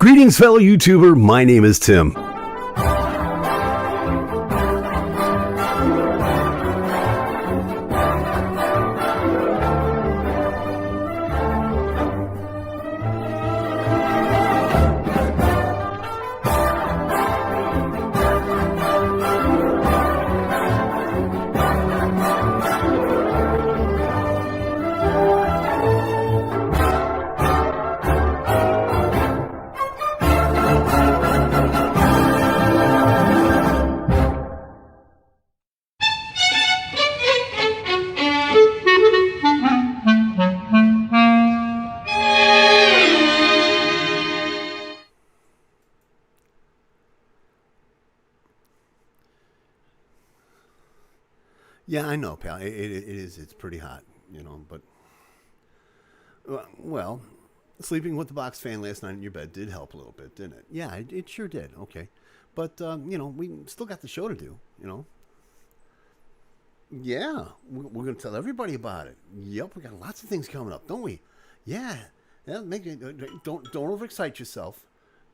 Greetings, fellow YouTuber. My name is Tim. Yeah, I know, pal. It is. It's pretty hot, but, well, sleeping with the box fan last night in your bed did help a little bit, didn't it? Yeah, it sure did. Okay. But, we still got the show to do. Yeah, we're going to tell everybody about it. Yep, we got lots of things coming up, don't we? Yeah. Don't overexcite yourself.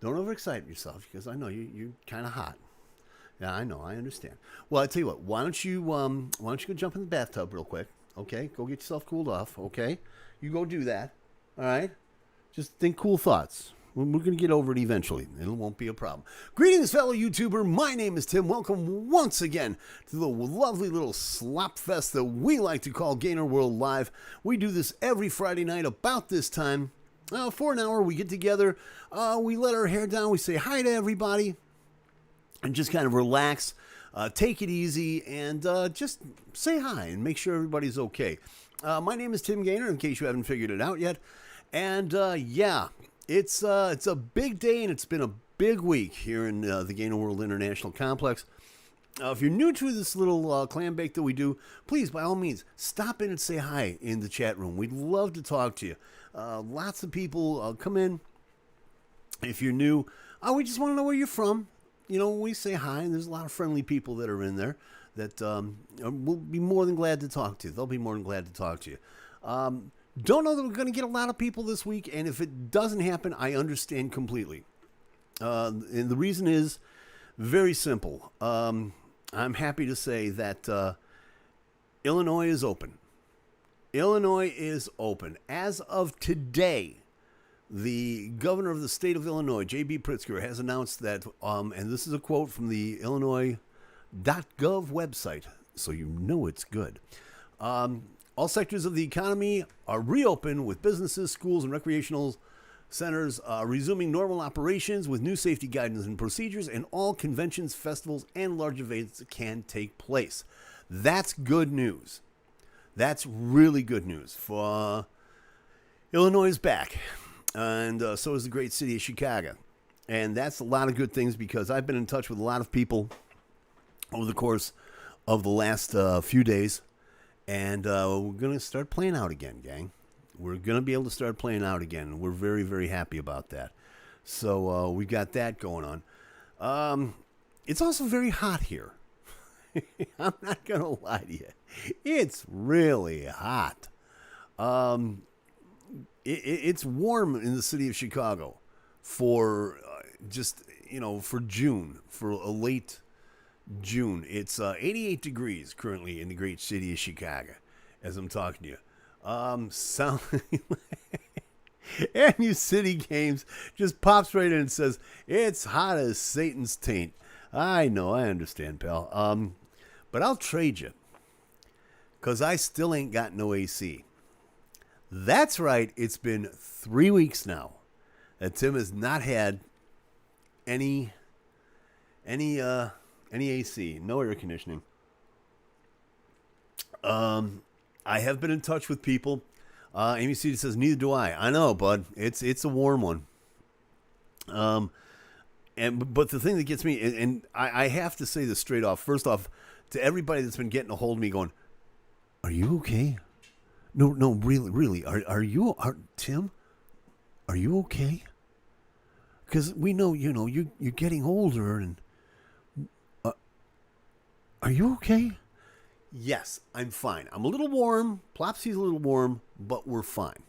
Don't overexcite yourself, because I know you're kind of hot. Yeah, I know. I understand. Well, I tell you what. Why don't you go jump in the bathtub real quick? Okay, go get yourself cooled off. Okay, you go do that. All right. Just think cool thoughts. We're going to get over it eventually. It won't be a problem. Greetings, fellow YouTuber. My name is Tim. Welcome once again to the lovely little slop fest that we like to call GainerWorld Live. We do this every Friday night about this time. For an hour, we get together. We let our hair down. We say hi to everybody. And just kind of relax, take it easy, and just say hi and make sure everybody's okay. My name is Tim Gainer, in case you haven't figured it out yet. And yeah, it's a big day, and it's been a big week here in the GainerWorld International Complex. If you're new to this little clam bake that we do, please, by all means, stop in and say hi in the chat room. We'd love to talk to you. Lots of people come in. If you're new, we just want to know where you're from. We say hi, and there's a lot of friendly people that are in there that we'll be more than glad to talk to. They'll be more than glad to talk to you. Don't know that we're going to get a lot of people this week, and if it doesn't happen, I understand completely. And the reason is very simple. I'm happy to say that Illinois is open. Illinois is open. As of today, the governor of the state of Illinois, J.B. Pritzker, has announced that, and this is a quote from the Illinois.gov website, so you know it's good. All sectors of the economy are reopened, with businesses, schools, and recreational centers resuming normal operations with new safety guidance and procedures, and all conventions, festivals, and large events can take place. That's good news. That's really good news. For Illinois is back. And so is the great city of Chicago. And that's a lot of good things, because I've been in touch with a lot of people over the course of the last few days. And we're going to start playing out again, gang. We're going to be able to start playing out again. We're very, very happy about that. So we got that going on. It's also very hot here. I'm not going to lie to you. It's really hot. It's warm in the city of Chicago for for June, for a late June. It's 88 degrees currently in the great city of Chicago as I'm talking to you. MU City Games just pops right in and says, it's hot as Satan's taint. I know, I understand, pal. But I'll trade you, because I still ain't got no AC. That's right. It's been 3 weeks now that Tim has not had any AC, no air conditioning. I have been in touch with people. Amy C says, neither do I. I know, bud. It's a warm one. But the thing that gets me, and I have to say this straight off. First off, to everybody that's been getting a hold of me, going, "Are you okay? No, really. Are you, Tim? Are you okay? Because we know, you're getting older, and are you okay?" Yes, I'm fine. I'm a little warm. Plopsy's a little warm, but we're fine.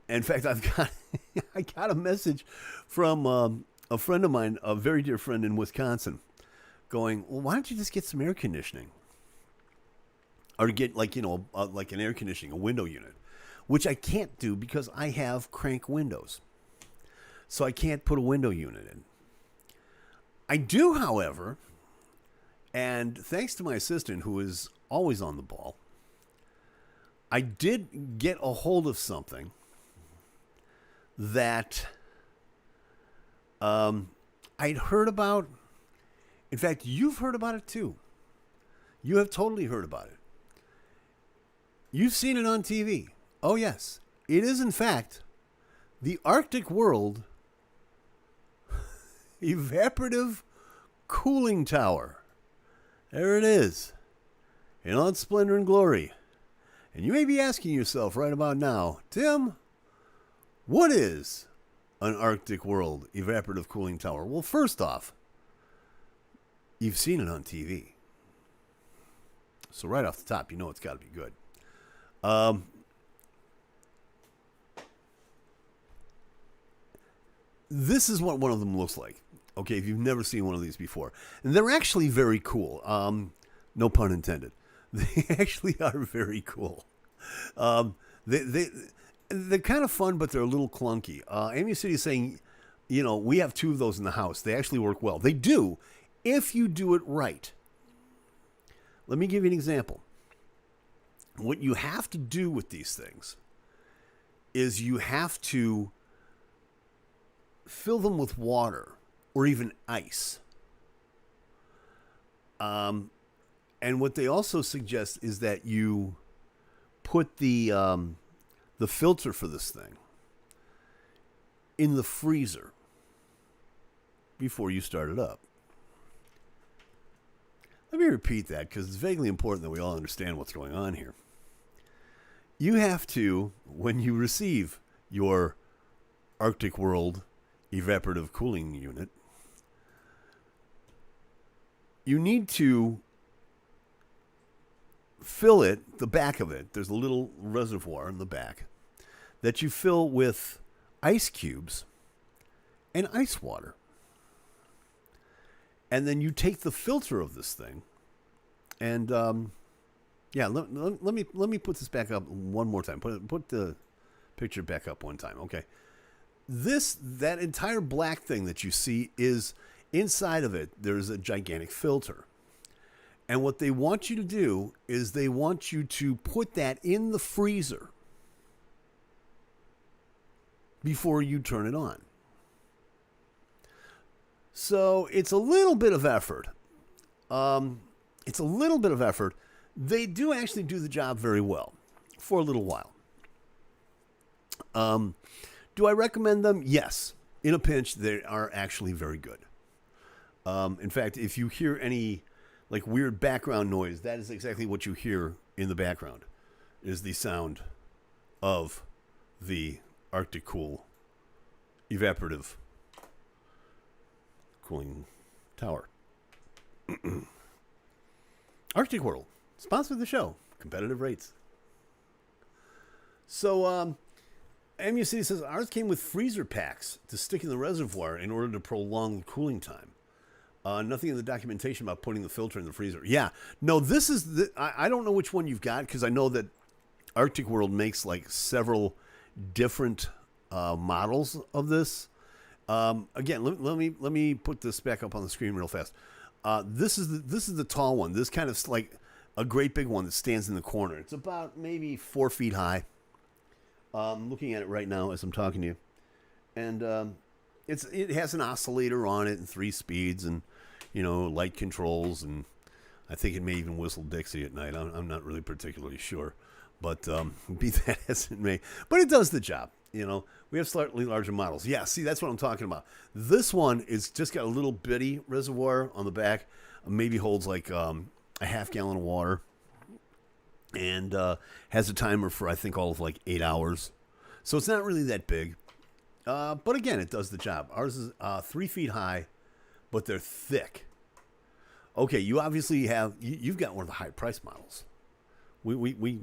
In fact, I got a message from a friend of mine, a very dear friend in Wisconsin, going, well, why don't you just get some air conditioning? Or get like like an air conditioning, a window unit, which I can't do because I have crank windows, so I can't put a window unit in. I do, however, and thanks to my assistant who is always on the ball, I did get a hold of something that I'd heard about. In fact, you've heard about it too. You have totally heard about it. You've seen it on TV. Oh, yes. It is, in fact, the Arctic World Evaporative Cooling Tower. There it is. In all its splendor and glory. And you may be asking yourself right about now, Tim, what is an Arctic World Evaporative Cooling Tower? Well, first off, you've seen it on TV. So right off the top, you know it's got to be good. This is what one of them looks like. Okay, if you've never seen one of these before. And they're actually very cool. No pun intended. They actually are very cool. They're kind of fun, but they're a little clunky. Amy City is saying, we have 2 of those in the house. They actually work well. They do, if you do it right. Let me give you an example. What you have to do with these things is you have to fill them with water or even ice. And what they also suggest is that you put the filter for this thing in the freezer before you start it up. Let me repeat that because it's vaguely important that we all understand what's going on here. You have to, when you receive your Arctic World Evaporative Cooling Unit, you need to fill it, the back of it, there's a little reservoir in the back, that you fill with ice cubes and ice water. And then you take the filter of this thing and, let me put this back up one more time. Put the picture back up one time. Okay. That entire black thing that you see is inside of it. There's a gigantic filter. And what they want you to do is they want you to put that in the freezer before you turn it on. So it's a little bit of effort. They do actually do the job very well for a little while. Do I recommend them? Yes. In a pinch, they are actually very good. In fact, if you hear any like weird background noise, that is exactly what you hear in the background, is the sound of the Arctic Cool Evaporative Cooling Tower. Arctic World, sponsor of the show, competitive rates. So, MUC says ours came with freezer packs to stick in the reservoir in order to prolong the cooling time. Nothing in the documentation about putting the filter in the freezer. Yeah, no, this is I don't know which one you've got because I know that Arctic World makes like several different models of this. Again, let me put this back up on the screen real fast. This is the tall one. This kind of like a great big one that stands in the corner. It's about maybe 4 feet high. I'm looking at it right now as I'm talking to you, and it has an oscillator on it and 3 speeds and light controls, and I think it may even whistle Dixie at night. I'm not really particularly sure, but be that as it may, but it does the job. We have slightly larger models. Yeah, see, that's what I'm talking about. This one is just got a little bitty reservoir on the back, maybe holds like a half gallon of water, and has a timer for I think all of like 8 hours. So it's not really that big. But again, it does the job. Ours is 3 feet high, but they're thick. Okay, you obviously you've got one of the high price models. We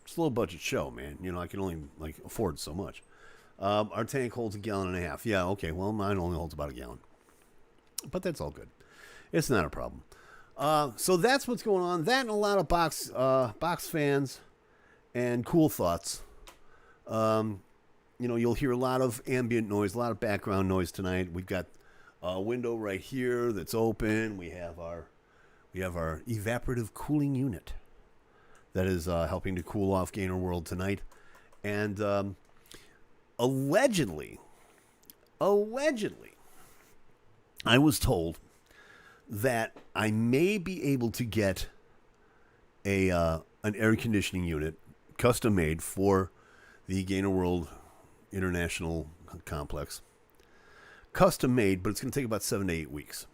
It's a low budget show, man. You know, I can only afford so much. Our tank holds 1.5 gallons. Yeah, okay. Well, mine only holds about 1 gallon, but that's all good. It's not a problem. So that's what's going on. That and a lot of box fans and cool thoughts. You'll hear a lot of ambient noise, a lot of background noise tonight. We've got a window right here that's open. We have our evaporative cooling unit that is helping to cool off GainerWorld tonight. And allegedly, I was told that I may be able to get an air conditioning unit custom made for the GainerWorld International Complex. Custom made, but it's going to take about 7 to 8 weeks.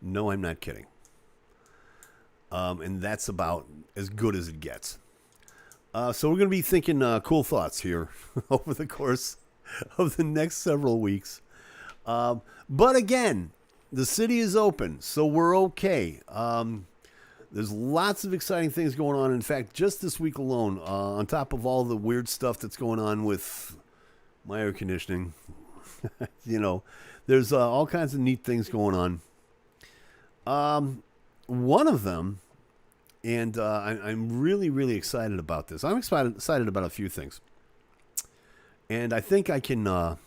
No, I'm not kidding. And that's about as good as it gets. So we're going to be thinking cool thoughts here over the course of the next several weeks. But again, the city is open, so we're okay. There's lots of exciting things going on. In fact, just this week alone, on top of all the weird stuff that's going on with my air conditioning, there's all kinds of neat things going on. One of them, and I'm really, really excited about this. I'm excited about a few things. And I think I can...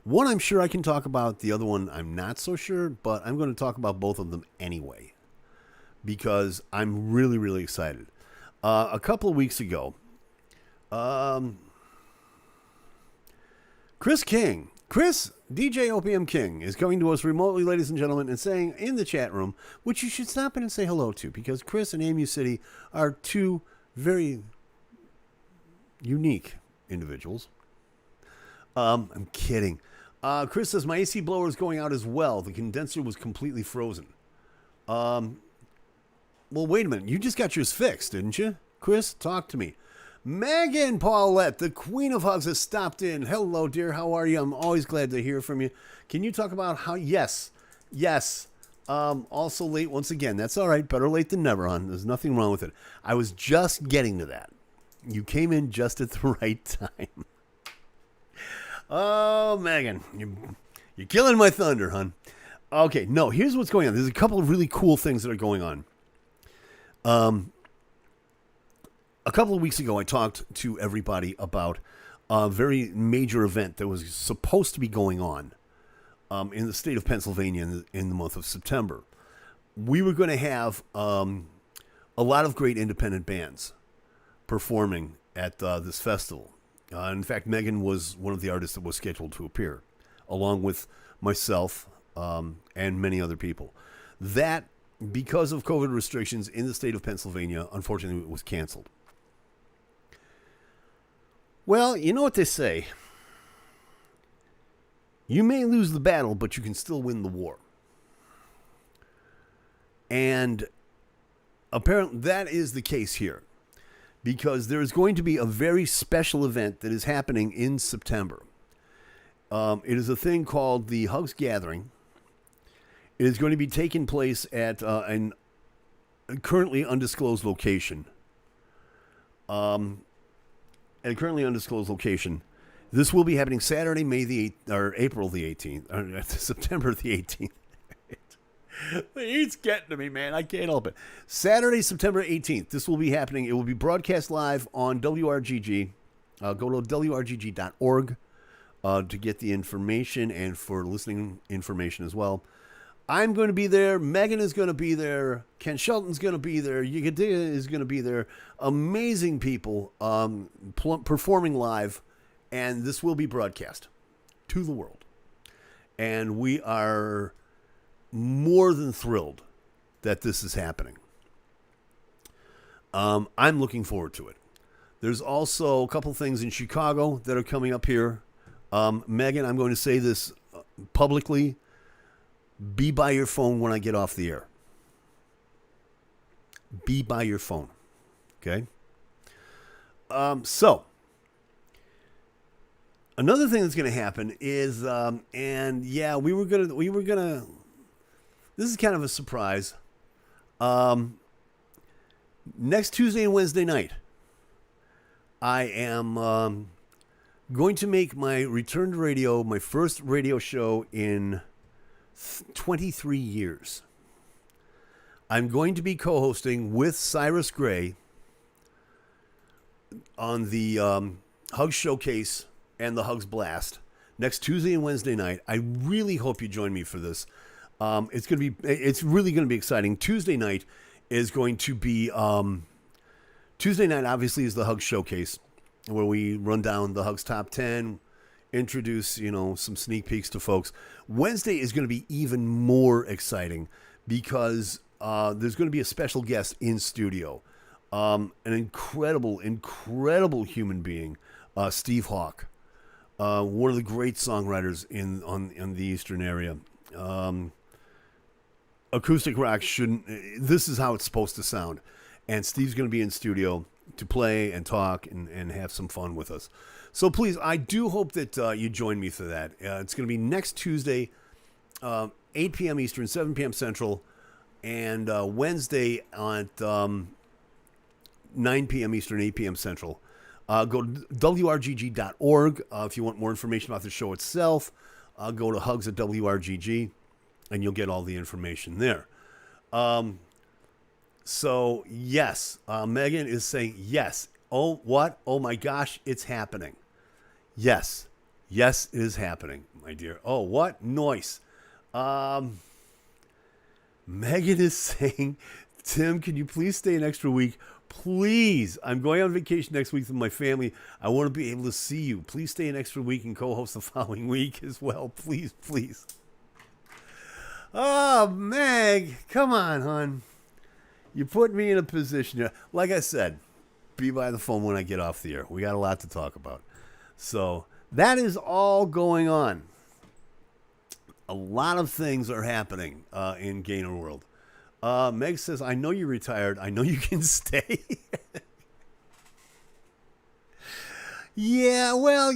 one I'm sure I can talk about. The other one I'm not so sure, but I'm going to talk about both of them anyway because I'm really, really excited. A couple of weeks ago, Chris, DJ OPM King, is coming to us remotely, ladies and gentlemen, and saying in the chat room, which you should stop in and say hello to, because Chris and Amu City are two very unique individuals. I'm kidding. Chris says, my AC blower is going out as well. The condenser was completely frozen. Well, wait a minute. You just got yours fixed, didn't you? Chris, talk to me. Megan Paulette, the Queen of Hugs, has stopped in. Hello, dear. How are you? I'm always glad to hear from you. Can you talk about how... Yes. Also late once again. That's all right. Better late than never, hon. There's nothing wrong with it. I was just getting to that. You came in just at the right time. Oh, Megan, you're killing my thunder, hon. Okay, no, here's what's going on. There's a couple of really cool things that are going on. A couple of weeks ago, I talked to everybody about a very major event that was supposed to be going on in the state of Pennsylvania in the month of September. We were going to have a lot of great independent bands performing at this festival. In fact, Megan was one of the artists that was scheduled to appear, along with myself and many other people. That, because of COVID restrictions in the state of Pennsylvania, unfortunately, it was canceled. Well, you know what they say. You may lose the battle, but you can still win the war. And apparently that is the case here. Because there is going to be a very special event that is happening in September. It is a thing called the Hugs Gathering. It is going to be taking place at a currently undisclosed location. At a currently undisclosed location. This will be happening Saturday, April the 18th, or September the 18th. He's getting to me, man. I can't help it. Saturday, September 18th. This will be happening. It will be broadcast live on WRGG. Go to WRGG.org to get the information and for listening information as well. I'm going to be there. Megan is going to be there. Ken Shelton's going to be there. Yigadea is going to be there. Amazing people performing live. And this will be broadcast to the world. And we are more than thrilled that this is happening. I'm looking forward to it. There's also a couple things in Chicago that are coming up here. Megan, I'm going to say this publicly. Be by your phone when I get off the air. Be by your phone. Okay? So, another thing that's going to happen is, and yeah, we were gonna, this is kind of a surprise. Next Tuesday and Wednesday night, I am going to make my return to radio, my first radio show in 23 years. I'm going to be co-hosting with Cyrus Gray on the Hugs Showcase and the Hugs Blast next Tuesday and Wednesday night. I really hope you join me for this. It's really going to be exciting. Tuesday night is going to be Tuesday night. Obviously, is the Hugs Showcase, where we run down the Hugs top 10, introduce some sneak peeks to folks. Wednesday is going to be even more exciting because there's going to be a special guest in studio, an incredible human being, Steve Hawk, one of the great songwriters in the Eastern area. Acoustic rock this is how it's supposed to sound. And Steve's going to be in studio to play and talk and have some fun with us. So please, I do hope that you join me for that. It's going to be next Tuesday, 8 p.m. Eastern, 7 p.m. Central, and Wednesday at 9 p.m. Eastern, 8 p.m. Central. Go to wrgg.org if you want more information about the show itself. Go to Hugs at WRGG. And you'll get all the information there. So, yes, Megan is saying yes. Oh, what? Oh, my gosh, it's happening. Yes. Yes, it is happening, my dear. Oh, what? Noise. Megan is saying, Tim, can you please stay an extra week? Please. I'm going on vacation next week with my family. I want to be able to see you. Please stay an extra week and co-host the following week as well. Please, please. Oh, Meg, come on, hon. You put me in a position here. Like I said, be by the phone when I get off the air. We got a lot to talk about. So that is all going on. A lot of things are happening in GainerWorld. Meg says, I know you're retired. I know you can stay. Yeah, well,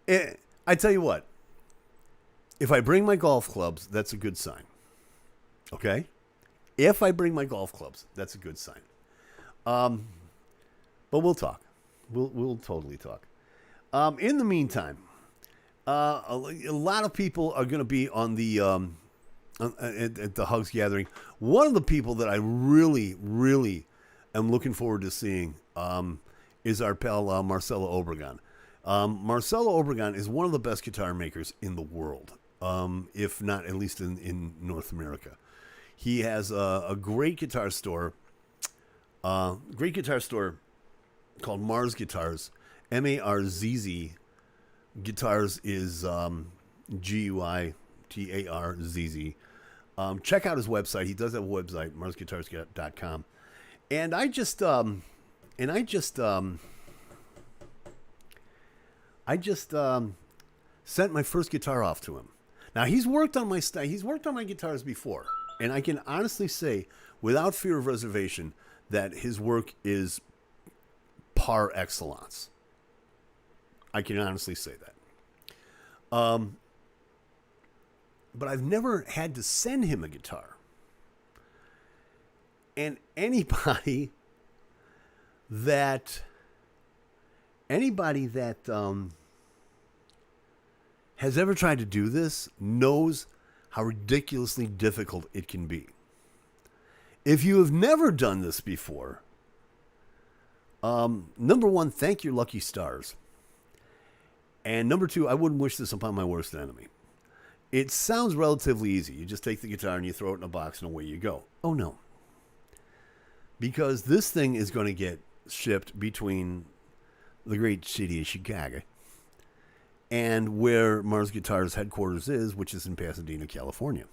I tell you what. If I bring my golf clubs, that's a good sign. Okay? If I bring my golf clubs, that's a good sign. But we'll talk. We'll totally talk. In the meantime, a lot of people are going to be on the at the Hugs gathering. One of the people that I really, really am looking forward to seeing is our pal Marcelo Obregon. Marcelo Obregon is one of the best guitar makers in the world. If not at least in North America. He has a great guitar store called Mars Guitars. M-A-R-Z-Z. Guitars is G-U-I-T-A-R-Z-Z. Check out his website. He does have a website, marsguitars.com. And I just sent my first guitar off to him. Now, he's worked on my guitars before, and I can honestly say, without fear of reservation, that his work is par excellence. I can honestly say that. But I've never had to send him a guitar. And anybody that has ever tried to do this knows how ridiculously difficult it can be. If you have never done this before, number one, thank your lucky stars. And number two, I wouldn't wish this upon my worst enemy. It sounds relatively easy. You just take the guitar and you throw it in a box and away you go. Oh, no. Because this thing is going to get shipped between the great city of Chicago and where Mars Guitars headquarters is, which is in Pasadena, California.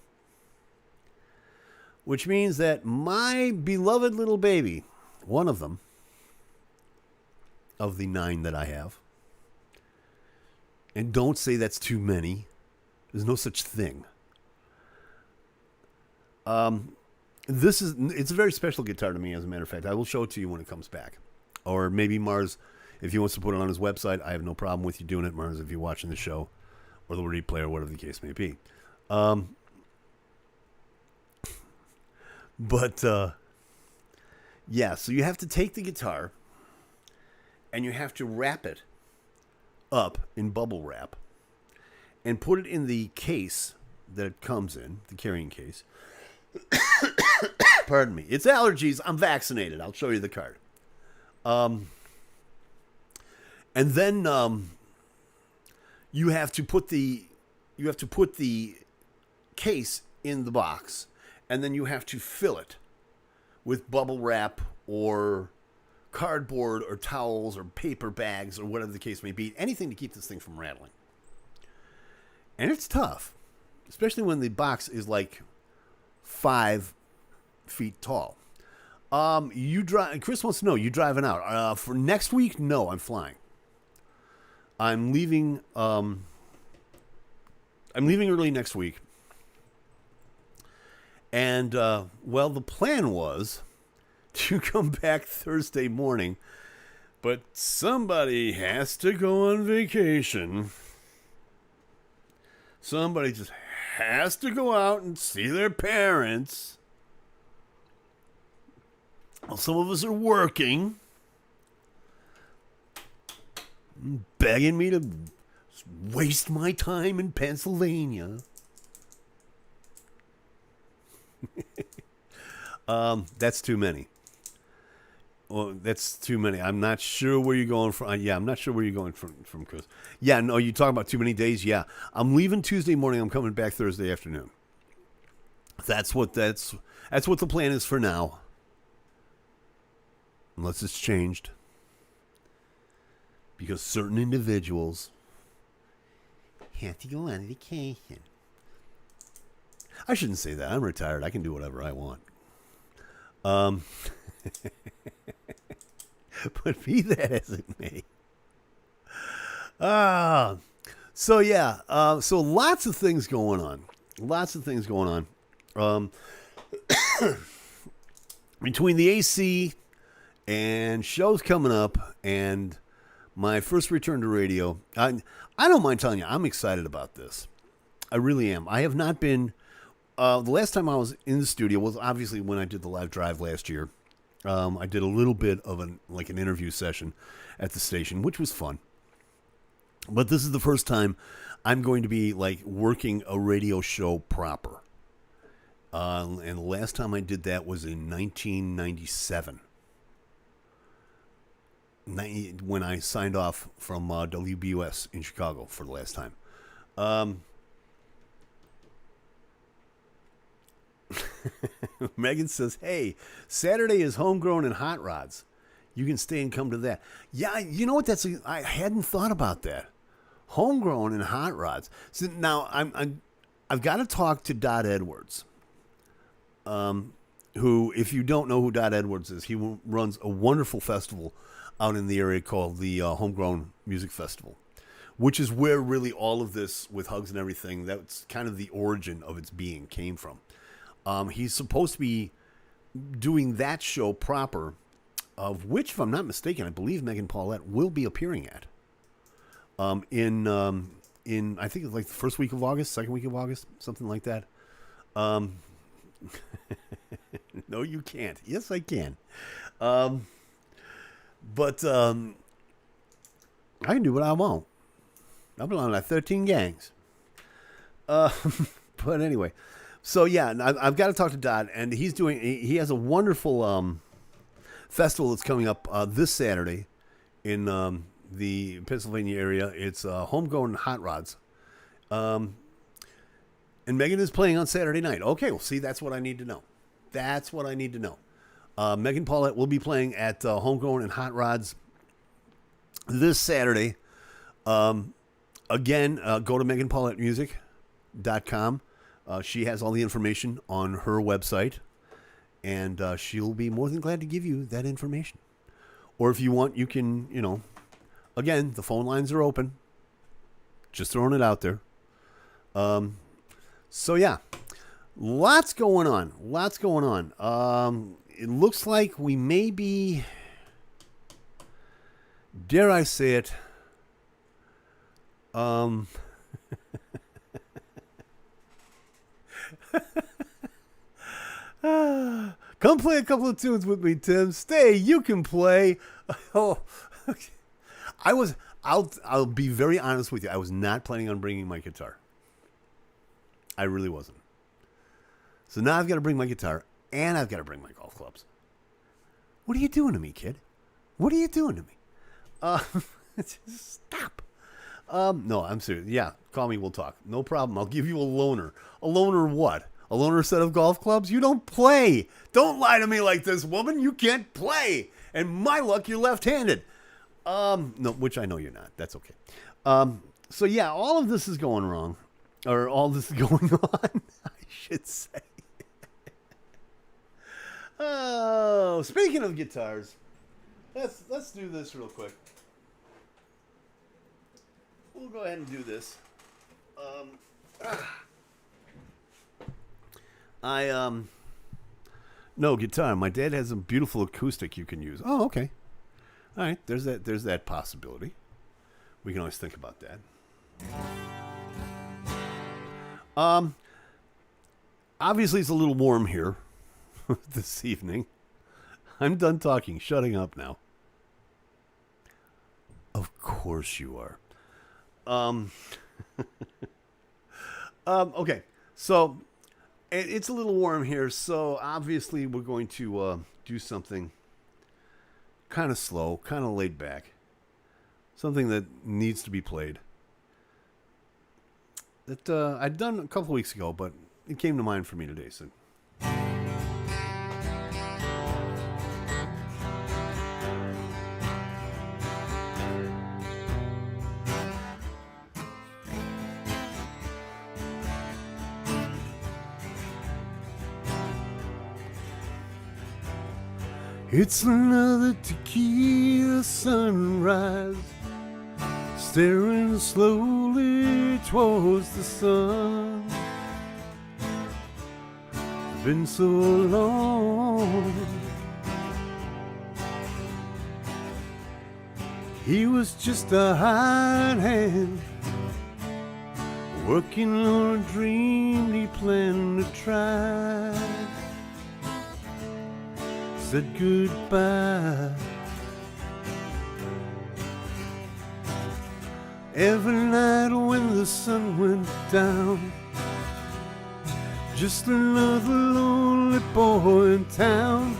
Which means that my beloved little baby, one of them, of the 9 that I have, and don't say that's too many, there's no such thing. It's a very special guitar to me, as a matter of fact. I will show it to you when it comes back. Or maybe Mars, if he wants to put it on his website, I have no problem with you doing it, Mars, if you're watching the show, or the replay, or whatever the case may be. But Yeah, so you have to take the guitar and you have to wrap it up in bubble wrap and put it in the case that it comes in, the carrying case. Pardon me. It's allergies. I'm vaccinated. I'll show you the card. And then you have to put the case in the box, and then you have to fill it with bubble wrap or cardboard or towels or paper bags or whatever the case may be, anything to keep this thing from rattling. And it's tough, especially when the box is like 5 feet tall. You drive. Chris wants to know, you driving out for next week? No, I'm flying. I'm leaving. I'm leaving early next week. And well, the plan was to come back Thursday morning, but somebody has to go on vacation. Somebody just has to go out and see their parents. Well, some of us are working, begging me to waste my time in Pennsylvania. That's too many. Well, that's too many. I'm not sure where you're going from. Yeah, I'm not sure where you're going from, Chris. Yeah, no, you talking about too many days? Yeah, I'm leaving Tuesday morning. I'm coming back Thursday afternoon. That's what the plan is for now. Unless it's changed. Because certain individuals have to go on vacation. I shouldn't say that. I'm retired. I can do whatever I want. But be that as it may. So yeah. So lots of things going on. Between the AC and shows coming up and my first return to radio, I don't mind telling you, I'm excited about this. I really am. I have not been... the last time I was in the studio was obviously when I did the live drive last year. I did a little bit of an interview session at the station, which was fun. But this is the first time I'm going to be working a radio show proper. And the last time I did that was in 1997. When I signed off from WBUS in Chicago for the last time. Megan says, hey, Saturday is homegrown and hot rods. You can stay and come to that. Yeah, you know what? I hadn't thought about that. Homegrown and hot rods. So now I've got to talk to Dot Edwards, who, if you don't know who Dot Edwards is, he runs a wonderful festival out in the area called the Homegrown Music Festival, which is where really all of this with Hugs and everything, that's kind of the origin of its being came from. He's supposed to be doing that show proper, of which, if I'm not mistaken, I believe Megan Paulette will be appearing at. In I think it's the first week of August, second week of August, something like that. No, you can't. Yes, I can. But I can do what I want. I belong to 13 gangs. But anyway. So yeah, I've got to talk to Dot, and he has a wonderful festival that's coming up this Saturday in the Pennsylvania area. It's Homegrown Hot Rods, and Megan is playing on Saturday night. Okay, well, see, that's what I need to know. Megan Paulette will be playing at Homegrown and Hot Rods this Saturday. Again, go to MeganPauletteMusic.com. She has all the information on her website, and she'll be more than glad to give you that information. Or if you want, you can, again, the phone lines are open. Just throwing it out there. So, yeah, lots going on. It looks like we may be, dare I say it, Come play a couple of tunes with me, Tim. Stay, you can play. Oh, okay. I'll be very honest with you. I was not planning on bringing my guitar. I really wasn't. So now I've got to bring my guitar and I've got to bring my golf clubs. What are you doing to me, kid? What are you doing to me? Stop. No, I'm serious. Yeah, call me. We'll talk. No problem. I'll give you a loaner. A loaner what? A loaner set of golf clubs? You don't play. Don't lie to me like this, woman. You can't play. And my luck, you're left-handed. No, which I know you're not. That's okay. So yeah, all of this is going wrong. Or all this is going on, I should say. Oh, speaking of guitars, let's do this real quick. We'll go ahead and do this. No guitar. My dad has a beautiful acoustic you can use. Oh, okay. All right. There's that possibility. We can always think about that. Obviously it's a little warm here this evening. I'm done talking. Shutting up now. Of course you are. Okay. So it's a little warm here, so obviously we're going to do something kind of slow, kind of laid back. Something that needs to be played. That I'd done a couple weeks ago, but it came to mind for me today. So. It's another tequila sunrise, staring slowly towards the sun. Been so long. He was just a hired hand, working on a dream he planned to try. Said goodbye. Every night when the sun went down, just another lonely boy in town.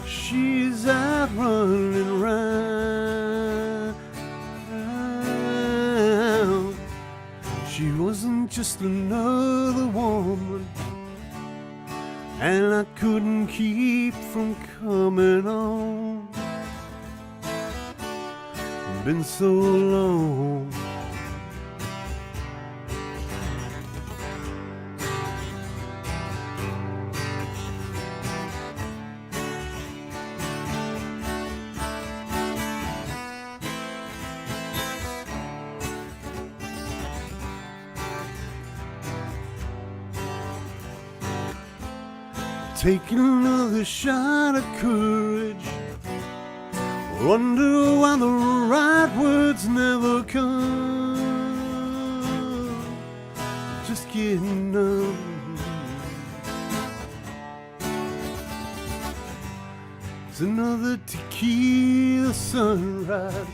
She's out running round. She wasn't just another woman, and I couldn't keep from coming on. Been so long. Take another shot of courage. Wonder why the right words never come. Just getting numb. It's another tequila sunrise.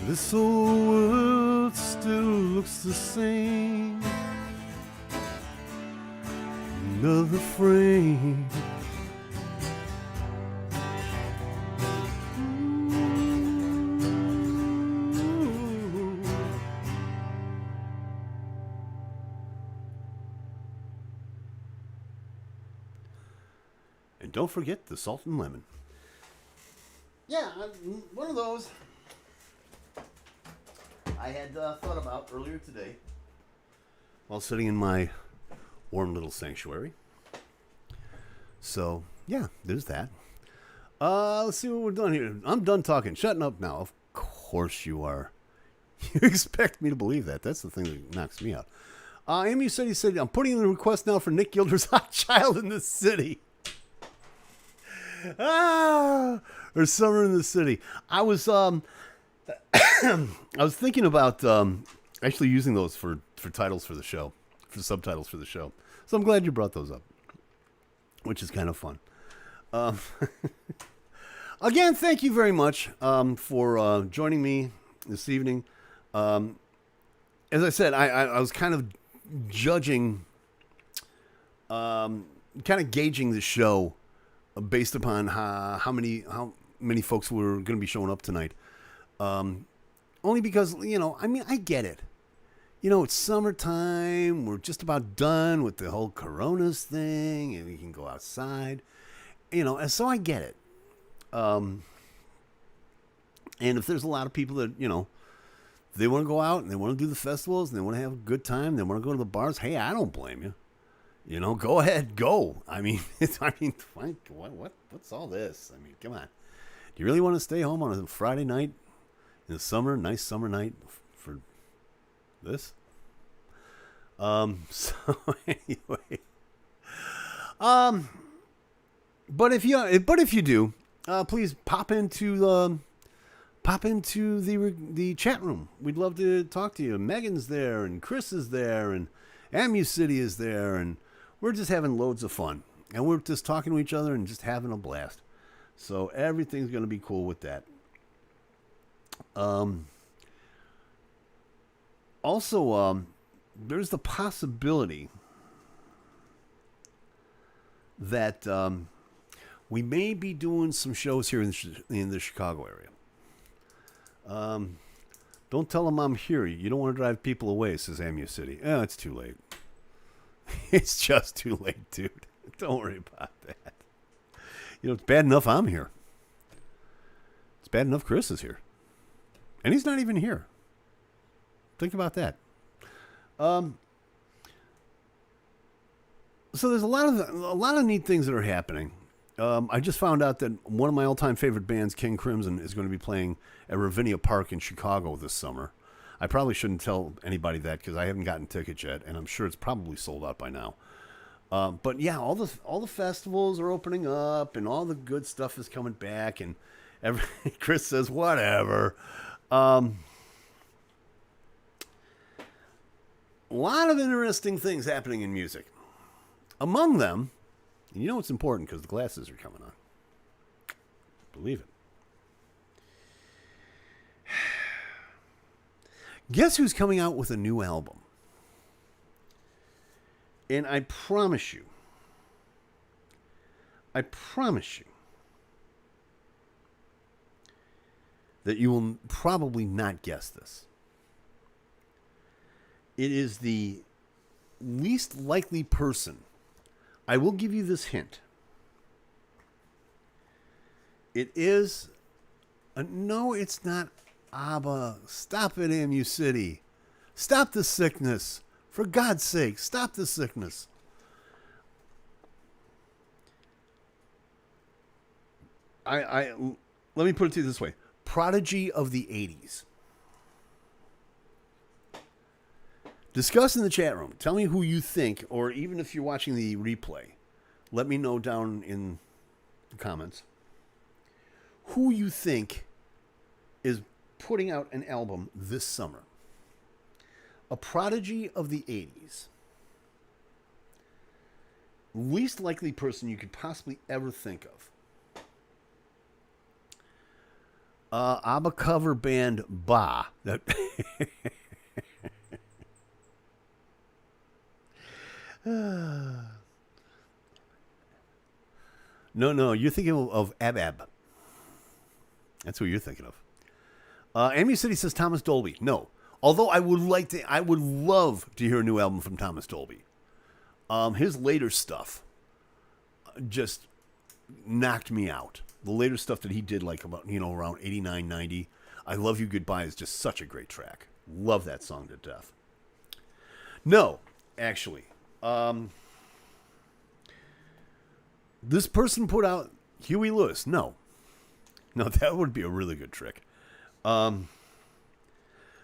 This old world still looks the same. Another frame. And don't forget the salt and lemon. Yeah, one of those I had thought about earlier today while sitting in my warm little sanctuary. So, yeah, there's that. Let's see what we're done here. I'm done talking. Shutting up now. Of course you are. You expect me to believe that. That's the thing that knocks me out. Amy said, I'm putting in the request now for Nick Gilder's Hot Child in the City. Or Summer in the City. I was thinking about actually using those for titles for the show. For subtitles for the show. So I'm glad you brought those up. which is kind of fun. Um, Again, thank you very much for joining me this evening. As I said, I was kind of judging, kind of gauging the show based upon how many folks were going to be showing up tonight. Only because, I get it. It's summertime. We're just about done with the whole Coronas thing, and we can go outside. And so I get it. And if there's a lot of people that, they want to go out and they want to do the festivals and they want to have a good time, they want to go to the bars, hey, I don't blame you. Go ahead, go. Fine. What's all this? Come on. Do you really want to stay home on a Friday night in the summer, nice summer night for this? So anyway, but if you do, please pop into the chat room. We'd love to talk to you. Megan's there, and Chris is there, and Amu City is there, and we're just having loads of fun. And we're just talking to each other and just having a blast. So everything's going to be cool with that. Also, there's the possibility that we may be doing some shows here in the Chicago area. Don't tell them I'm here. You don't want to drive people away, says Amu City. Oh, it's too late. It's just too late, dude. Don't worry about that. It's bad enough I'm here. It's bad enough Chris is here. And he's not even here. Think about that. So there's a lot of neat things that are happening. I just found out that one of my all-time favorite bands, King Crimson, is going to be playing at Rivinia Park in Chicago this summer. I probably shouldn't tell anybody that because I haven't gotten tickets yet, and I'm sure it's probably sold out by now. But yeah, all the festivals are opening up, and all the good stuff is coming back. And Chris says whatever. A lot of interesting things happening in music. Among them, and it's important because the glasses are coming on. Believe it. Guess who's coming out with a new album? And I promise you that you will probably not guess this. It is the least likely person. I will give you this hint. It is... no, it's not ABBA. Stop it, Amu City. Stop the sickness. For God's sake, stop the sickness. Let me put it to you this way. Prodigy of the 80s. Discuss in the chat room. Tell me who you think, or even if you're watching the replay, let me know down in the comments who you think is putting out an album this summer. A prodigy of the 80s. Least likely person you could possibly ever think of. ABBA cover band Ba. No, you're thinking of Ab. That's who you're thinking of. Amu City says Thomas Dolby. No. Although I would love to hear a new album from Thomas Dolby. His later stuff just knocked me out. The later stuff that he did around 89, 90. I Love You Goodbye is just such a great track. Love that song to death. No, actually. This person put out Huey Lewis. No, that would be a really good trick.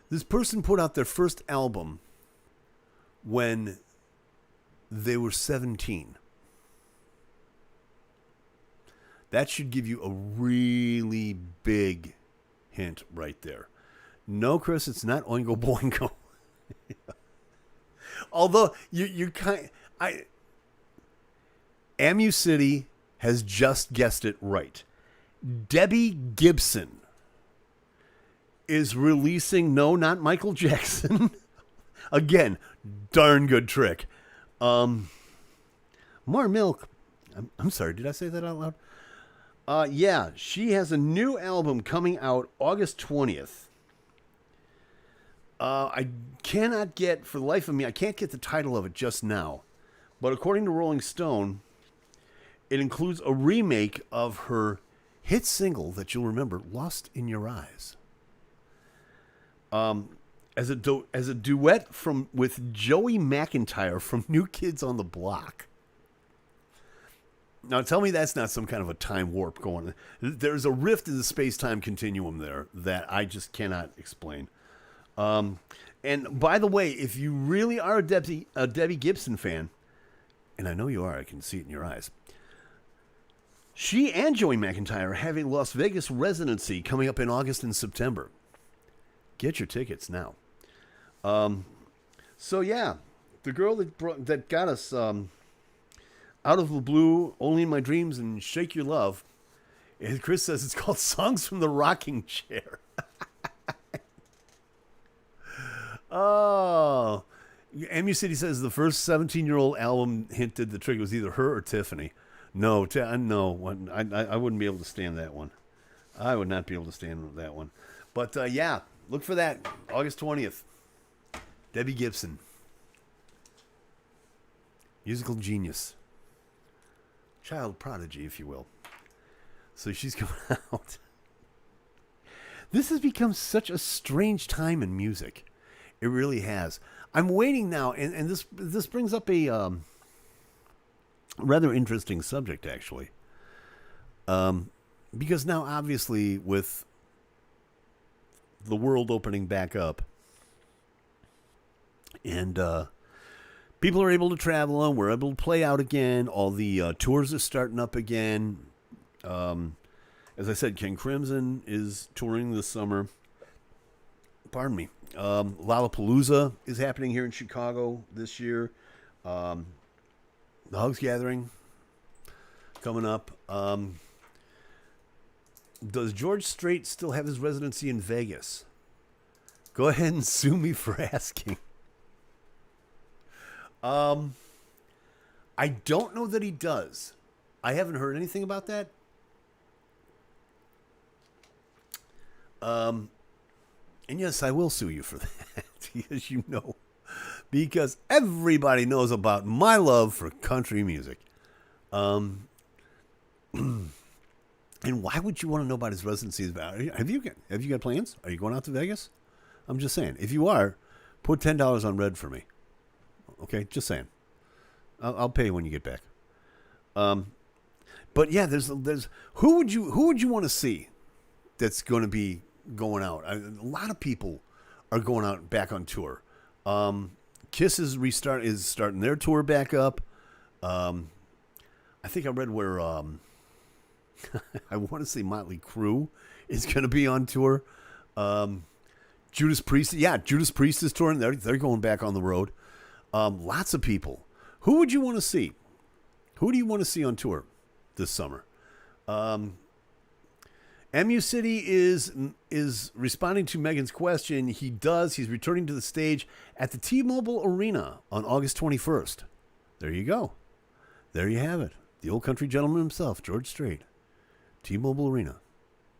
This person put out their first album when they were 17. That should give you a really big hint right there. No, Chris, it's not Oingo Boingo. Although you Amu City has just guessed it right. Debbie Gibson is releasing, no, not Michael Jackson. Again, darn good trick. More milk. I'm sorry, did I say that out loud? Yeah, she has a new album coming out August 20th. I cannot get, for the life of me, I can't get the title of it just now. But according to Rolling Stone, it includes a remake of her hit single that you'll remember, Lost in Your Eyes. As a duet with Joey McIntyre from New Kids on the Block. Now tell me that's not some kind of a time warp going on. There's a rift in the space-time continuum there that I just cannot explain. And by the way, if you really are a Debbie Gibson fan, and I know you are, I can see it in your eyes, she and Joey McIntyre are having Las Vegas Residency coming up in August and September. Get your tickets now. So yeah, the girl that got us out of the blue, Only in My Dreams, and Shake Your Love, and Chris says it's called Songs from the Rocking Chair. Oh, Amu City says the first 17-year-old album hinted the trick was either her or Tiffany. No, no, I wouldn't be able to stand that one. I would not be able to stand that one. But yeah, look for that August 20th. Debbie Gibson, musical genius, child prodigy, if you will. So she's coming out. This has become such a strange time in music. It really has. I'm waiting now, and this brings up a rather interesting subject, actually. Because now, obviously, with the world opening back up, and people are able to travel, and we're able to play out again. All the tours are starting up again. As I said, King Crimson is touring this summer. Pardon me. Lollapalooza is happening here in Chicago this year. The Hugs Gathering coming up. Does George Strait still have his residency in Vegas? Go ahead and sue me for asking. I don't know that he does. I haven't heard anything about that. And yes, I will sue you for that, as you know, because everybody knows about my love for country music. And why would you want to know about his residency? Have you got plans? Are you going out to Vegas? I'm just saying. If you are, put $10 on red for me. Okay, just saying. I'll pay you when you get back. But yeah, there's who would you want to see that's going to be going out? A lot of people are going out back on tour. Kiss is starting their tour back up. I think I read where I want to say Motley Crue is going to be on tour. Judas Priest is touring. They're going back on the road. Lots of people. Who would you want to see? Who do you want to see on tour this summer? MU City is responding to Megan's question. He's returning to the stage at the T-Mobile Arena on August 21st. There you go. There you have it. The old country gentleman himself, George Strait. T-Mobile Arena,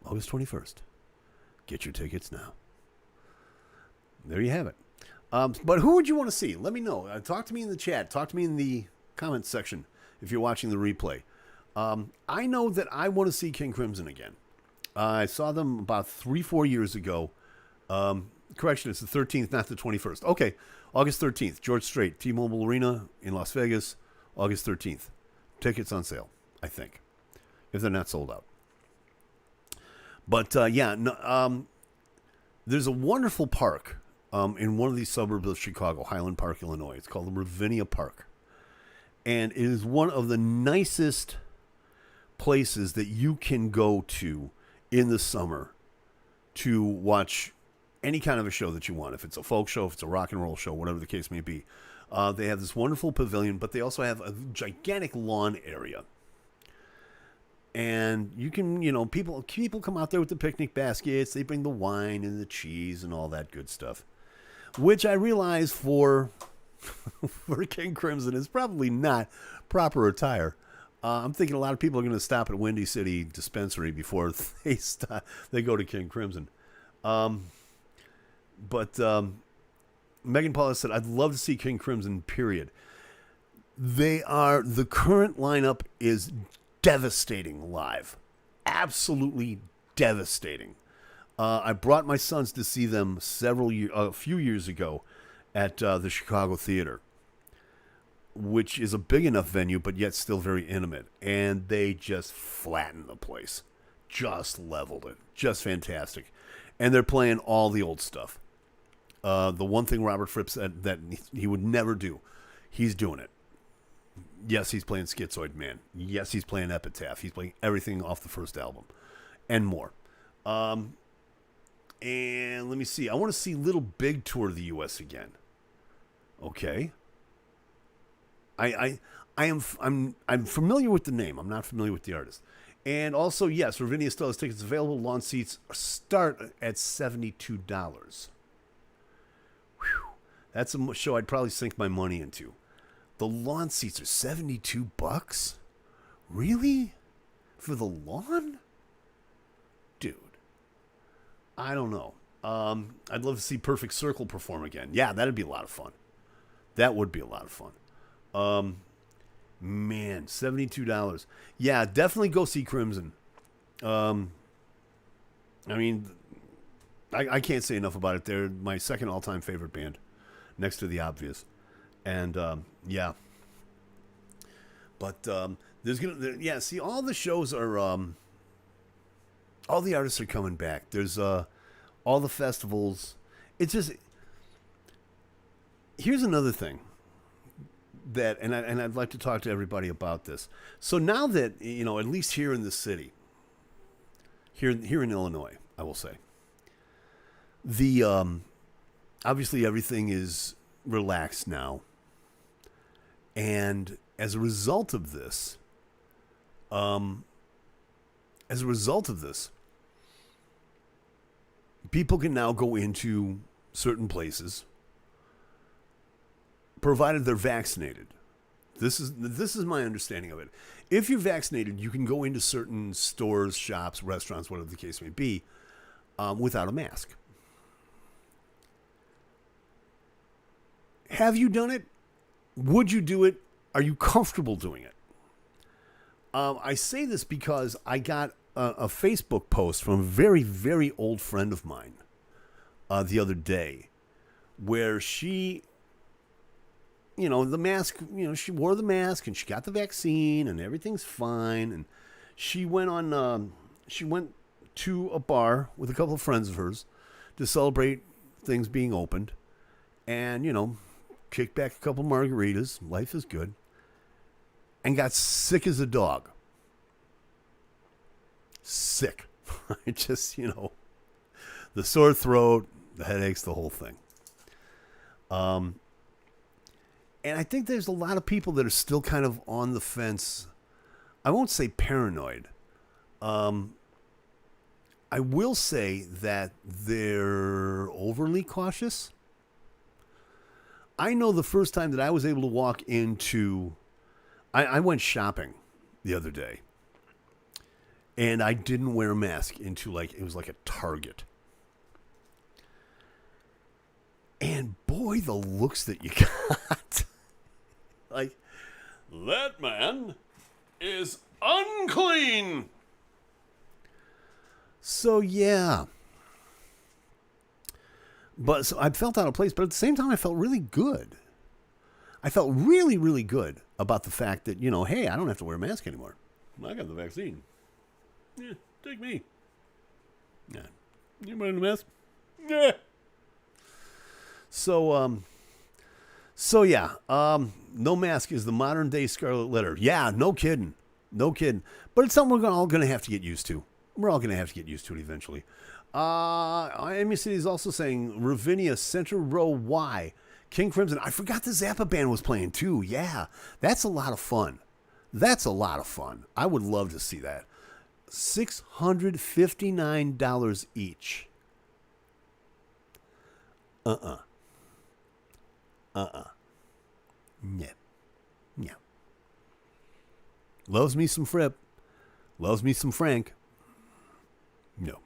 August 21st. Get your tickets now. There you have it. But who would you want to see? Let me know. Talk to me in the chat. Talk to me in the comments section if you're watching the replay. I know that I want to see King Crimson again. I saw them about 3-4 years ago. Correction, it's the 13th, not the 21st. Okay, August 13th, George Strait, T-Mobile Arena in Las Vegas, August 13th. Tickets on sale, I think, if they're not sold out. But, there's a wonderful park in one of these suburbs of Chicago, Highland Park, Illinois. It's called the Rivinia Park. And it is one of the nicest places that you can go to in the summer to watch any kind of a show that you want. If it's a folk show, if it's a rock and roll show, whatever the case may be. They have this wonderful pavilion, but they also have a gigantic lawn area. And you can, people come out there with the picnic baskets. They bring the wine and the cheese and all that good stuff, which I realize for King Crimson is probably not proper attire. I'm thinking a lot of people are going to stop at Windy City Dispensary before they go to King Crimson. But Megan Paula said, I'd love to see King Crimson, period. The current lineup is devastating live. Absolutely devastating. I brought my sons to see them a few years ago at the Chicago Theater, which is a big enough venue, but yet still very intimate. And they just flattened the place. Just leveled it. Just fantastic. And they're playing all the old stuff. The one thing Robert Fripp said that he would never do, he's doing it. Yes, he's playing Schizoid Man. Yes, he's playing Epitaph. He's playing everything off the first album and more. And let me see. I want to see Little Big tour the U.S. again. Okay. I'm familiar with the name. I'm not familiar with the artist. And also, yes, Rivinia still has tickets available. Lawn seats start at $72. Whew. That's a show I'd probably sink my money into. The lawn seats are $72? Really? For the lawn? Dude. I don't know. I'd love to see Perfect Circle perform again. Yeah, that'd be a lot of fun. That would be a lot of fun. Man, $72. Yeah, definitely go see Crimson. I mean, I can't say enough about it. They're my second all-time favorite band, next to The Obvious. And, yeah. But, see, all the shows are, all the artists are coming back. There's, all the festivals. It's just, here's another thing that, and I'd like to talk to everybody about this. So now that, at least here in the city, here in Illinois, I will say, the, obviously everything is relaxed now. And as a result of this, people can now go into certain places, provided they're vaccinated. This is my understanding of it. If you're vaccinated, you can go into certain stores, shops, restaurants, whatever the case may be, without a mask. Have you done it? Would you do it? Are you comfortable doing it? I say this because I got a Facebook post from a very, very old friend of mine the other day where she, the mask, she wore the mask and she got the vaccine and everything's fine. And she went to a bar with a couple of friends of hers to celebrate things being opened and, kicked back a couple margaritas. Life is good. And got sick as a dog. Sick. Just, the sore throat, the headaches, the whole thing. And I think there's a lot of people that are still kind of on the fence. I won't say paranoid. I will say that they're overly cautious. I know the first time that I was able to walk into... I went shopping the other day. And I didn't wear a mask into it was like a Target. And boy, the looks that you got. Like, that man is unclean. So, yeah. But so I felt out of place, but at the same time, I felt really good. I felt really, really good about the fact that, hey, I don't have to wear a mask anymore. I got the vaccine. Yeah, take me. Yeah. You wearing a mask? Yeah. So yeah. No mask is the modern day scarlet letter. Yeah, no kidding. No kidding. But it's something we're all going to have to get used to. We're all going to have to get used to it eventually. Amy City is also saying Ravinia Center Row Y. King Crimson. I forgot the Zappa band was playing too. Yeah, that's a lot of fun. That's a lot of fun. I would love to see that. $659 each. Uh-uh. Yeah. Yeah. Loves me some Fripp. Loves me some Frank. No.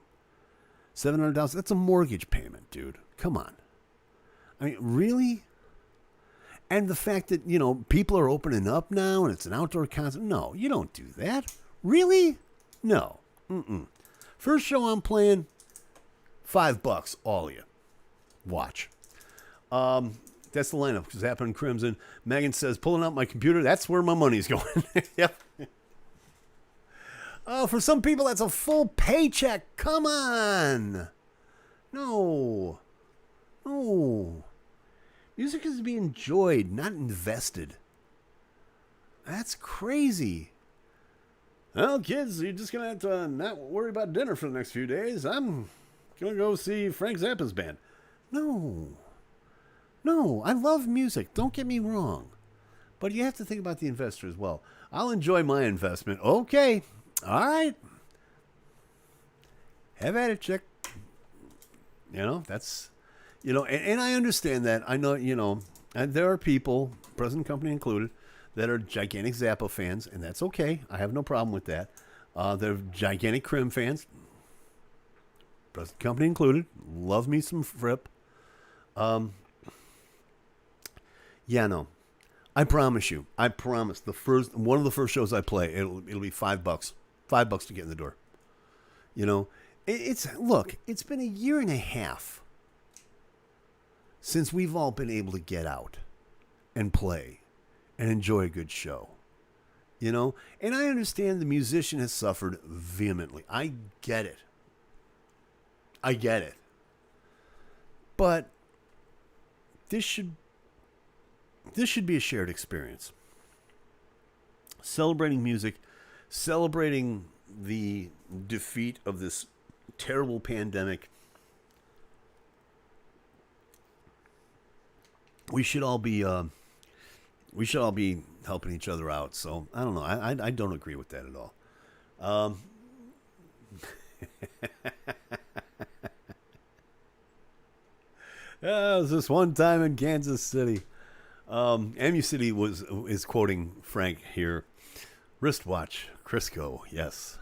$700. That's a mortgage payment, dude. Come on. I mean, really? And the fact that, you know, people are opening up now and it's an outdoor concert. No, you don't do that. Really? No. First show I'm playing, $5, all of you. Watch. That's the lineup. Zappa and Crimson. Megan says, pulling out my computer, that's where my money's going. Yep. Oh, for some people, that's a full paycheck. Come on. No. Music is to be enjoyed, not invested. That's crazy. Well, kids, you're just going to have to not worry about dinner for the next few days. I'm going to go see Frank Zappa's band. No, I love music. Don't get me wrong. But you have to think about the investor as well. I'll enjoy my investment. Okay. All right. Have at it, chick. You know, that's, you know, and I understand that. I know, you know, and there are people, present company included, that are gigantic Zappa fans, and that's okay. I have no problem with that. They're gigantic Crim fans, present company included. Love me some Fripp. Yeah, no. I promise you. I promise. One of the first shows I play, it'll be $5. $5 to get in the door. You know, it's been a year and a half since we've all been able to get out and play and enjoy a good show. You know, and I understand the musician has suffered vehemently. I get it. But this should be a shared experience. Celebrating music, celebrating the defeat of this terrible pandemic. We should all be helping each other out. So I don't know. I don't agree with that at all. It was this one time in Kansas City. MU City is quoting Frank here. Wristwatch, Crisco, yes.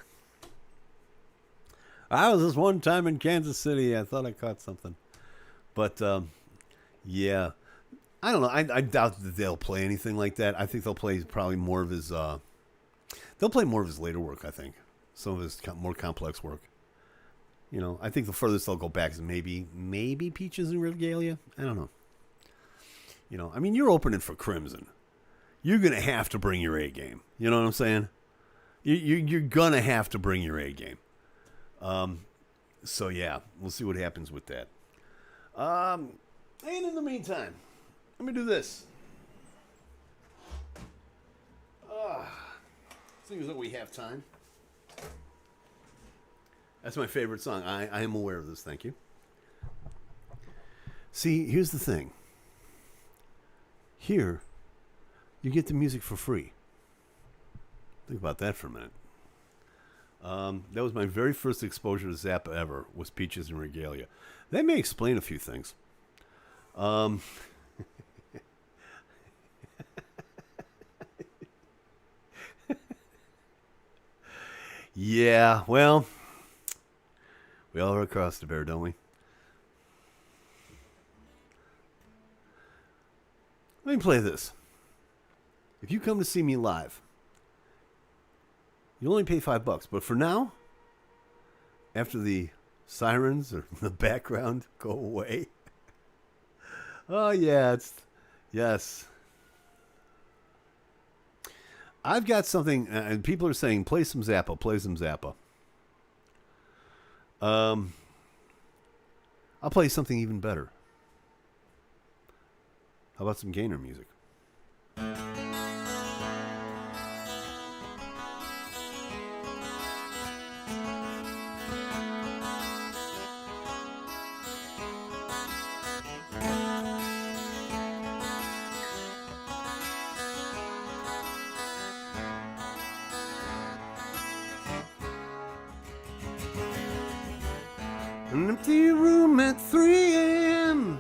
I was this one time in Kansas City. I thought I caught something. But, yeah. I don't know. I doubt that they'll play anything like that. I think they'll play probably more of his... they'll play more of his later work, I think. Some of his more complex work. You know, I think the furthest they'll go back is maybe Peaches and Regalia. I don't know. You know, I mean, you're opening for Crimson. You're going to have to bring your A game. You know what I'm saying? You're going to have to bring your A game. So, yeah, we'll see what happens with that. And in the meantime, let me do this. Seems like we have time. That's my favorite song. I am aware of this. Thank you. See, here's the thing. Here, you get the music for free. Think about that for a minute. That was my very first exposure to Zappa ever, was Peaches and Regalia. That may explain a few things. Yeah, well, we all are across the bear, don't we? Let me play this. If you come to see me live, you only pay $5. But for now, after the sirens or the background go away, oh yeah, yes. I've got something, and people are saying, play some Zappa, play some Zappa. I'll play something even better. How about some Gainer music? An empty room at 3 a.m.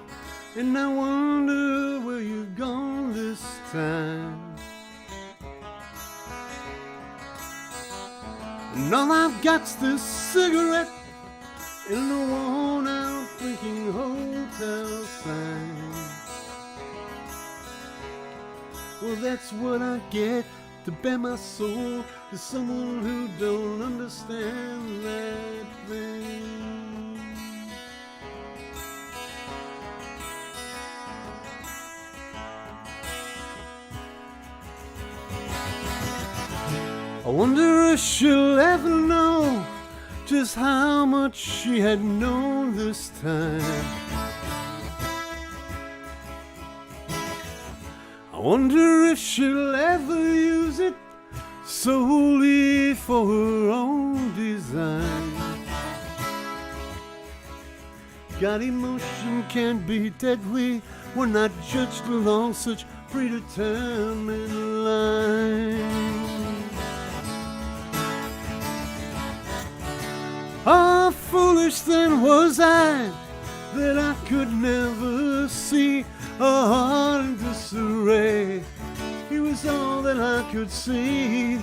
And I wonder where you've gone this time. And all I've got's this cigarette and a worn out blinking hotel sign. Well, that's what I get to bare my soul to someone who don't understand that thing. I wonder if she'll ever know just how much she had known this time. I wonder if she'll ever use it solely for her own design. God, emotion can be deadly when not judged along such predetermined lines. How foolish then was I that I could never see a heart in disarray. It was all that I could see,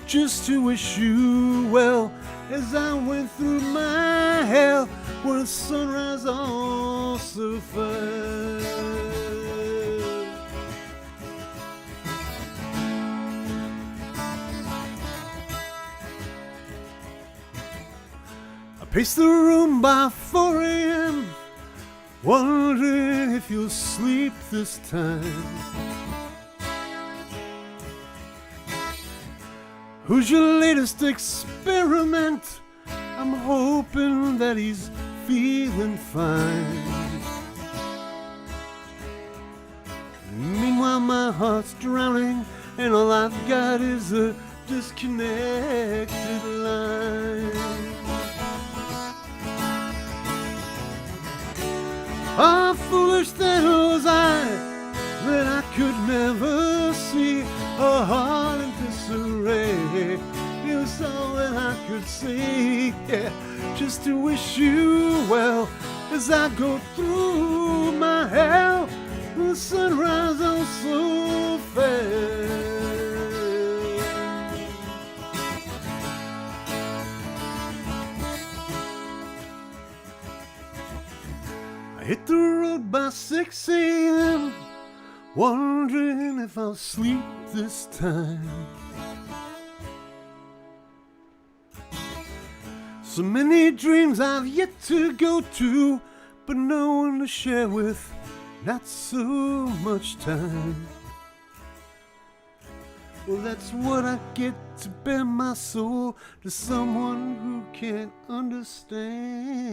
just to wish you well as I went through my hell where the sunrise also fell. Pace the room by 4 a.m. wondering if you'll sleep this time. Who's your latest experiment? I'm hoping that he's feeling fine. Meanwhile my heart's drowning and all I've got is a disconnected line. How foolish then was I that I could never see a heart in disarray. It was all that I could see, yeah, just to wish you well as I go through my hell. The sunrise also fell. I hit the road by 6 a.m. wondering if I'll sleep this time. So many dreams I've yet to go to, but no one to share with, not so much time. Well, that's what I get to bare my soul to someone who can't understand.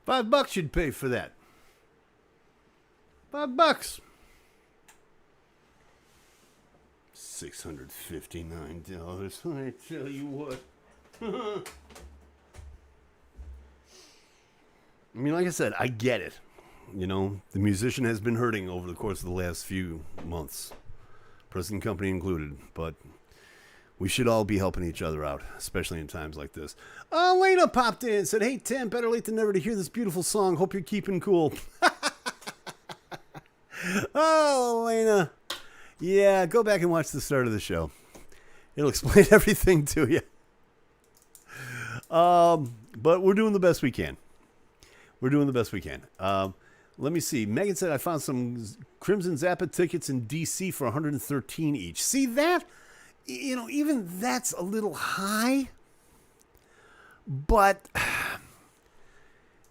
$5 you'd pay for that. $5. $659. I tell you what. I mean, like I said, I get it. You know, the musician has been hurting over the course of the last few months, present company included, but we should all be helping each other out, especially in times like this. Elena popped in and said, "Hey, Tim, better late than never to hear this beautiful song. Hope you're keeping cool." Oh, Elena. Yeah, go back and watch the start of the show. It'll explain everything to you. But we're doing the best we can. We're doing the best we can. Let me see. Megan said I found some Crimson Zappa tickets in D.C. for $113 each. See that? Even that's a little high. But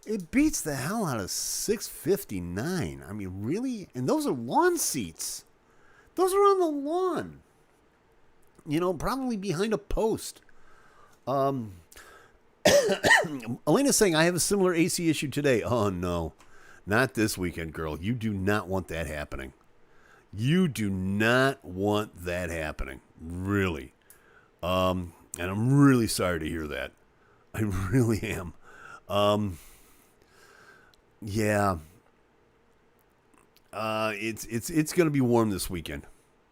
it beats the hell out of $659. I mean, really? And those are lawn seats. Those are on the lawn. Probably behind a post. Elena's saying, I have a similar AC issue today. Oh, no. Not this weekend, girl. You do not want that happening. You do not want that happening. Really. And I'm really sorry to hear that. I really am. Yeah. It's going to be warm this weekend.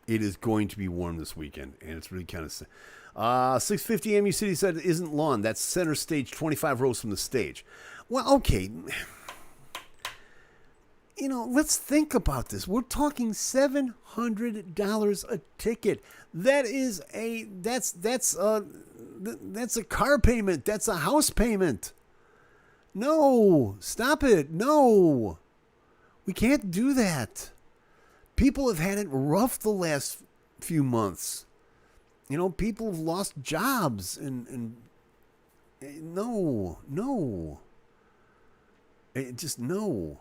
It is going to be warm this weekend, and it's really kind of 650 MU City said it isn't lawn. That's center stage, 25 rows from the stage. Well, okay. Let's think about this. We're talking $700 a ticket. That's a car payment. That's a house payment. No, stop it. No, we can't do that. People have had it rough the last few months. People have lost jobs and no. Just no.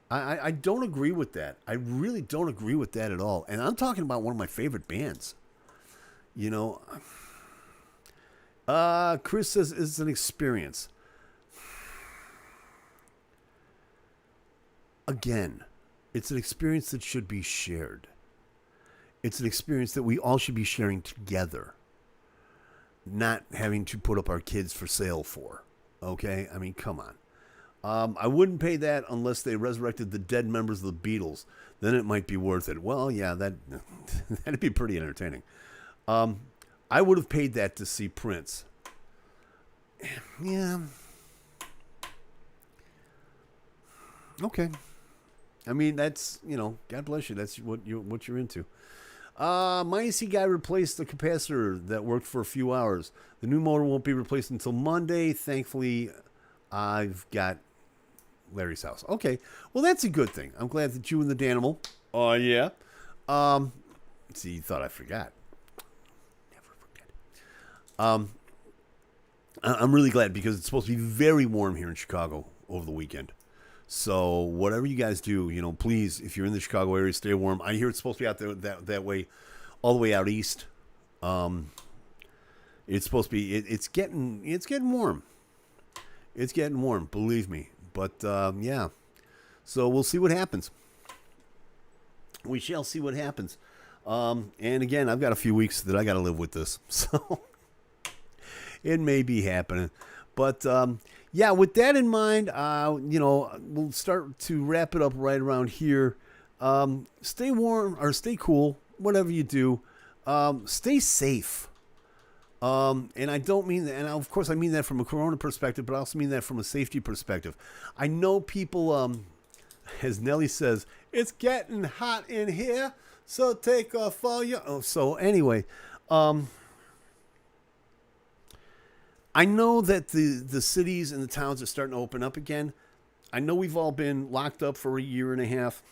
I don't agree with that. I really don't agree with that at all. And I'm talking about one of my favorite bands. Chris says it's an experience. Again, it's an experience that should be shared. It's an experience that we all should be sharing together. Not having to put up our kids for sale for. Okay? I mean, come on. I wouldn't pay that unless they resurrected the dead members of the Beatles. Then it might be worth it. Well, yeah, that'd be pretty entertaining. I would have paid that to see Prince. Yeah. Okay. I mean, that's, God bless you. That's what you're into. My AC guy replaced the capacitor that worked for a few hours. The new motor won't be replaced until Monday. Thankfully, I've got Larry's house. Okay. Well, that's a good thing. I'm glad that you and the Danimal. Oh, yeah. See, you thought I forgot. Never forget. I'm really glad because it's supposed to be very warm here in Chicago over the weekend. So whatever you guys do, please, if you're in the Chicago area, stay warm. I hear it's supposed to be out there that way, all the way out east. It's supposed to be. It's getting warm. It's getting warm, believe me. But yeah, so we'll see what happens. We shall see what happens. And again, I've got a few weeks that I got to live with this, so it may be happening. But yeah, with that in mind, we'll start to wrap it up right around here. Stay warm or stay cool, whatever you do. Stay safe. And I don't mean that, and of course I mean that from a corona perspective, but I also mean that from a safety perspective. I know people, as Nelly says, it's getting hot in here, so take off all your... Oh, so anyway, I know that the cities and the towns are starting to open up again. I know we've all been locked up for a year and a half.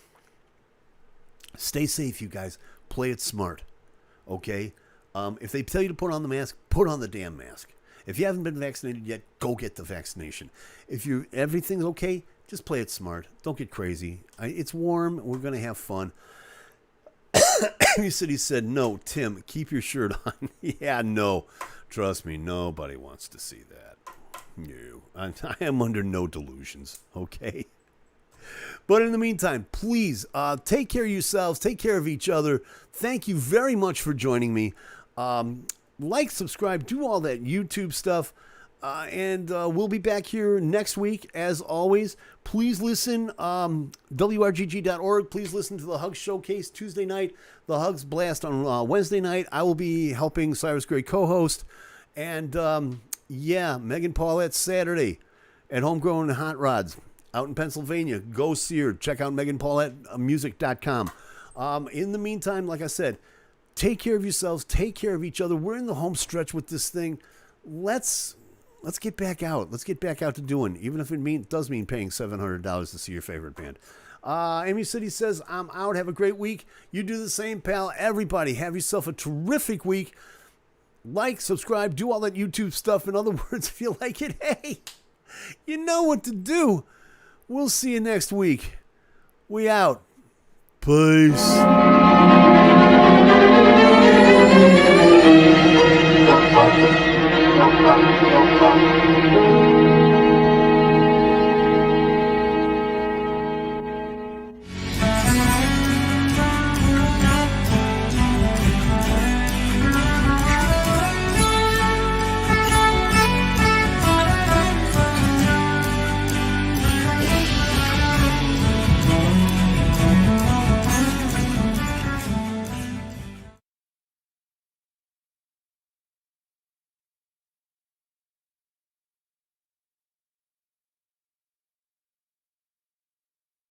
Stay safe, you guys. Play it smart, okay? If they tell you to put on the mask, put on the damn mask. If you haven't been vaccinated yet, go get the vaccination. If everything's okay, just play it smart. Don't get crazy. It's warm. We're going to have fun. City said, no, Tim, keep your shirt on. Yeah, no. Trust me, nobody wants to see that. No. I am under no delusions, okay? But in the meantime, please take care of yourselves. Take care of each other. Thank you very much for joining me. Like, subscribe, do all that YouTube stuff. And we'll be back here next week, as always. Please listen, WRGG.org. Please listen to the Hugs Showcase Tuesday night, the Hugs Blast on Wednesday night. I will be helping Cyrus Gray co-host. And, yeah, Megan Paulette Saturday at Homegrown Hot Rods out in Pennsylvania. Go see her. Check out MeganPauletteMusic.com. In the meantime, like I said, take care of yourselves. Take care of each other. We're in the home stretch with this thing. Let's let's get back out. Let's get back out to doing, even if it does mean paying $700 to see your favorite band. Amy City says, I'm out. Have a great week. You do the same, pal. Everybody, have yourself a terrific week. Like, subscribe, do all that YouTube stuff. In other words, if you like it, hey, you know what to do. We'll see you next week. We out. Peace.